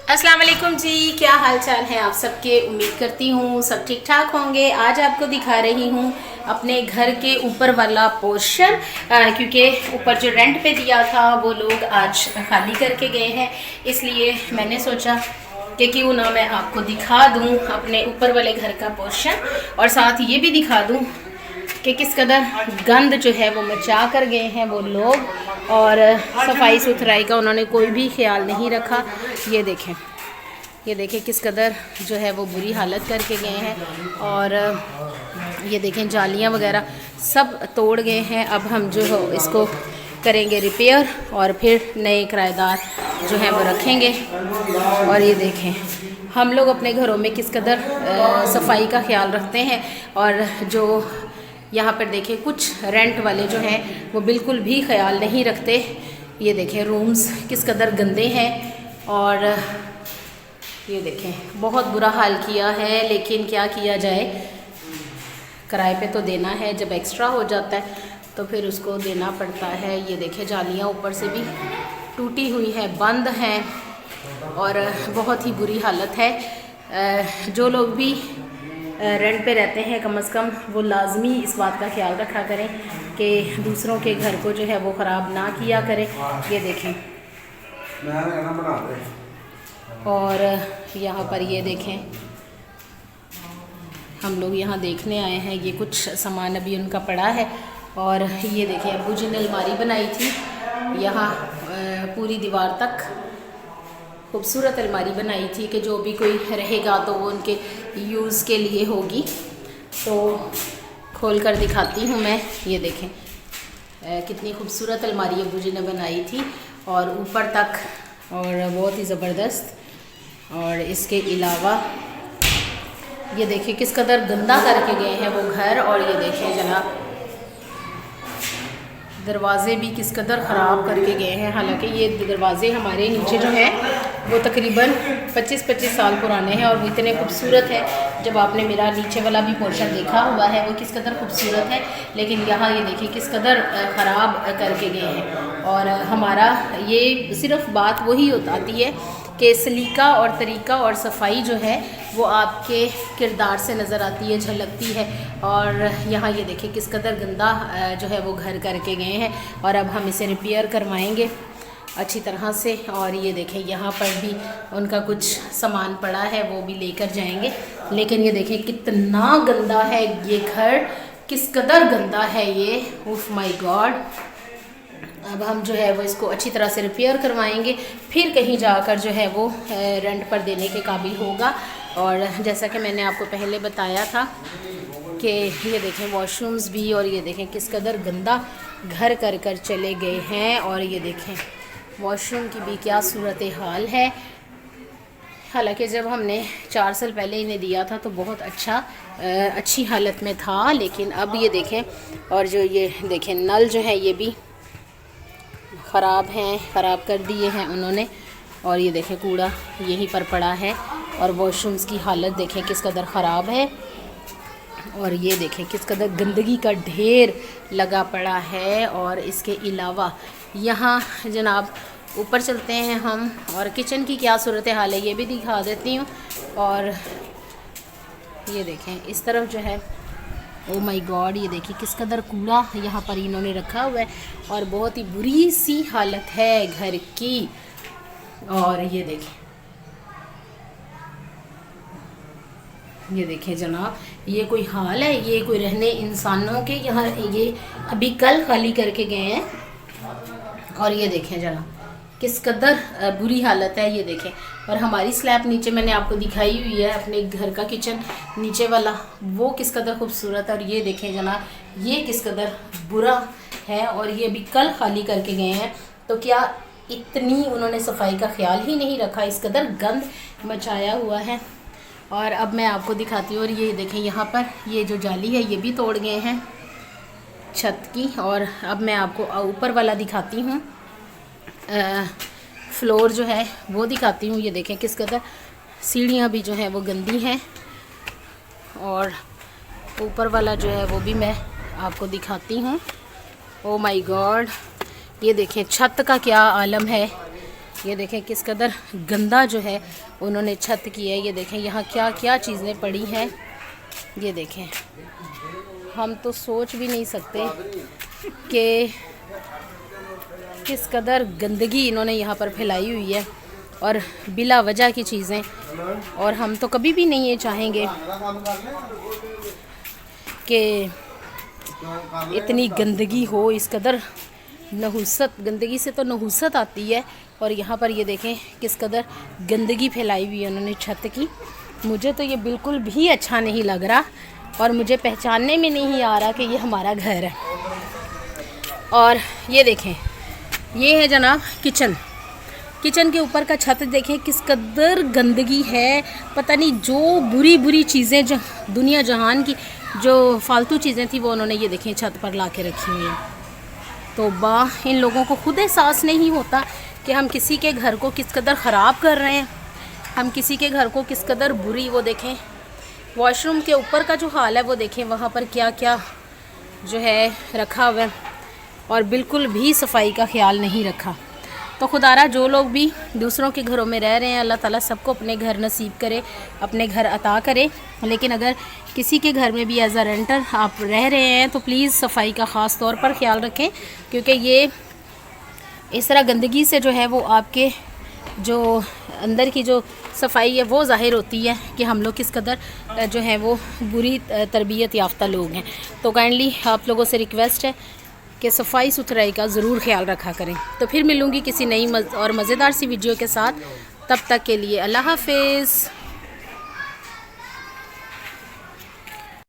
अस्सलाम वालेकुम जी, क्या हाल चाल है आप सबके। उम्मीद करती हूँ सब ठीक ठाक होंगे। आज आपको दिखा रही हूँ अपने घर के ऊपर वाला पोर्शन, क्योंकि ऊपर जो रेंट पे दिया था वो लोग आज खाली करके गए हैं, इसलिए मैंने सोचा कि क्यों ना मैं आपको दिखा दूँ अपने ऊपर वाले घर का पोर्शन, और साथ ये भी दिखा दूँ कि किस कदर गंद जो है वो मचा कर गए हैं वो लोग, और सफाई सुथराई का उन्होंने कोई भी ख्याल नहीं रखा। ये देखें किस कदर जो है वो बुरी हालत करके गए हैं, और ये देखें जालियाँ वगैरह सब तोड़ गए हैं। अब हम जो है इसको करेंगे रिपेयर और फिर नए किराएदार जो हैं वो रखेंगे। और ये देखें हम लोग अपने घरों में किस कदर सफाई का ख्याल रखते हैं, और जो यहाँ पर देखें कुछ रेंट वाले जो हैं वो बिल्कुल भी ख्याल नहीं रखते। ये देखें रूम्स किस कदर गंदे हैं, और ये देखें बहुत बुरा हाल किया है, लेकिन क्या किया जाए, किराए पे तो देना है। जब एक्स्ट्रा हो जाता है तो फिर उसको देना पड़ता है। ये देखें जालियाँ ऊपर से भी टूटी हुई है, बंद हैं, और बहुत ही बुरी हालत है। जो लोग भी रेंट पे रहते हैं कम से कम वो लाजमी इस बात का ख्याल रखा करें कि दूसरों के घर को जो है वो ख़राब ना किया करें। ये देखें, और यहाँ पर ये देखें हम लोग यहाँ देखने आए हैं, ये कुछ सामान अभी उनका पड़ा है। और ये देखें अब्बू जी ने अलमारी बनाई थी यहाँ पूरी दीवार तक, खूबसूरत अलमारी बनाई थी कि जो भी कोई रहेगा तो वो उनके यूज़ के लिए होगी। तो खोल कर दिखाती हूँ मैं। ये देखें कितनी खूबसूरत अलमारी अब्बू जी ने बनाई थी, और ऊपर तक, और बहुत ही ज़बरदस्त। और इसके अलावा ये देखें किस कदर गंदा करके गए हैं वो घर। और ये देखें जनाब दरवाज़े भी किस कदर ख़राब करके गए हैं। हालांकि ये दरवाज़े हमारे नीचे जो हैं वो तकरीबन 25-25 साल पुराने हैं, और वो इतने खूबसूरत हैं। जब आपने मेरा नीचे वाला भी पोर्शन देखा हुआ है वो किस कदर खूबसूरत है, लेकिन यहाँ ये देखिए किस कदर ख़राब करके गए हैं। और हमारा ये सिर्फ बात वही आती है कि सलीका और तरीका और सफाई जो है वो आपके किरदार से नज़र आती है, झलकती है। और यहाँ ये देखिए किस कदर गंदा जो है वो घर करके गए हैं, और अब हम इसे रिपेयर करवाएंगे अच्छी तरह से। और ये देखें यहाँ पर भी उनका कुछ सामान पड़ा है, वो भी लेकर जाएंगे। लेकिन ये देखें कितना गंदा है ये घर, किस कदर गंदा है ये, उफ माय गॉड। अब हम जो है वो इसको अच्छी तरह से रिपेयर करवाएंगे, फिर कहीं जाकर जो है वो रेंट पर देने के काबिल होगा। और जैसा कि मैंने आपको पहले बताया था कि ये देखें वॉशरूम्स भी, और ये देखें किस कदर गंदा घर कर कर चले गए हैं। और ये देखें वॉशरूम की भी क्या सूरत हाल है। हालांकि जब हमने 4 साल पहले इन्हें दिया था तो बहुत अच्छी हालत में था, लेकिन अब ये देखें, और जो ये देखें नल जो है ये भी ख़राब कर दिए हैं उन्होंने। और ये देखें कूड़ा यहीं पर पड़ा है, और वॉशरूम्स की हालत देखें किस कदर ख़राब है। और ये देखें किस कदर गंदगी का ढेर लगा पड़ा है। और इसके अलावा यहाँ जनाब ऊपर चलते हैं हम, और किचन की क्या सूरत हाल है ये भी दिखा देती हूँ। और ये देखें इस तरफ जो है, ओ माय गॉड, ये देखिए किस कदर कूड़ा यहाँ पर इन्होंने रखा हुआ है, और बहुत ही बुरी सी हालत है घर की। और ये देखें जनाब, ये कोई हाल है, ये कोई रहने इंसानों के यहाँ, ये अभी कल खाली करके गए हैं। और ये देखें जनाब किस कदर बुरी हालत है। ये देखें, और हमारी स्लैब नीचे मैंने आपको दिखाई हुई है, अपने घर का किचन नीचे वाला, वो किस कदर खूबसूरत है। और ये देखें जनाब ये किस कदर बुरा है, और ये भी कल खाली करके गए हैं। तो क्या इतनी उन्होंने सफाई का ख्याल ही नहीं रखा, इस कदर गंद मचाया हुआ है। और अब मैं आपको दिखाती हूँ। और ये देखें यहाँ पर ये जो जाली है ये भी तोड़ गए हैं छत की। और अब मैं आपको ऊपर वाला दिखाती हूँ, फ्लोर जो है वो दिखाती हूँ। ये देखें किस कदर सीढ़ियाँ भी जो हैं वो गंदी हैं, और ऊपर वाला जो है वो भी मैं आपको दिखाती हूँ। ओ माय गॉड, ये देखें छत का क्या आलम है। ये देखें किस कदर गंदा जो है उन्होंने छत की है। ये देखें यहाँ क्या क्या चीज़ें पड़ी हैं। ये देखें, हम तो सोच भी नहीं सकते कि किस कदर गंदगी इन्होंने यहाँ पर फैलाई हुई है और बिला वजह की चीज़ें। और हम तो कभी भी नहीं ये चाहेंगे कि इतनी गंदगी हो, इस कदर नहुसत, गंदगी से तो नहुसत आती है। और यहाँ पर ये देखें किस कदर गंदगी फैलाई हुई है उन्होंने छत की। मुझे तो ये बिल्कुल भी अच्छा नहीं लग रहा और मुझे पहचानने में नहीं आ रहा कि ये हमारा घर है। और ये देखें, ये है जनाब किचन। किचन के ऊपर का छत देखें किस कदर गंदगी है। पता नहीं जो बुरी बुरी चीज़ें जो दुनिया जहान की जो फालतू चीज़ें थी वो उन्होंने ये देखें छत पर ला के रखी हुई हैं। तो इन लोगों को खुद एहसास नहीं होता कि हम किसी के घर को किस कदर ख़राब कर रहे हैं, हम किसी के घर को किस कदर बुरी। वो देखें वॉशरूम के ऊपर का जो हाल है वो देखें, वहाँ पर क्या क्या जो है रखा हुआ है और बिल्कुल भी सफाई का ख्याल नहीं रखा। तो खुदारा जो लोग भी दूसरों के घरों में रह रहे हैं, अल्लाह ताला सबको अपने घर नसीब करे, अपने घर अता करे। लेकिन अगर किसी के घर में भी एज अ रेंटर आप रह रहे हैं तो प्लीज़ सफाई का ख़ास तौर पर ख्याल रखें, क्योंकि ये इस तरह गंदगी से जो है वो आपके जो अंदर की जो सफाई है वो ज़ाहिर होती है कि हम लोग किस कदर जो है वो बुरी तरबियत याफ्ता लोग हैं। तो काइंडली आप लोगों से रिक्वेस्ट है कि सफाई सुथराई का ज़रूर ख्याल रखा करें। तो फिर मिलूँगी किसी नई और मज़ेदार सी वीडियो के साथ। तब तक के लिए अल्लाह हाफ़िज़।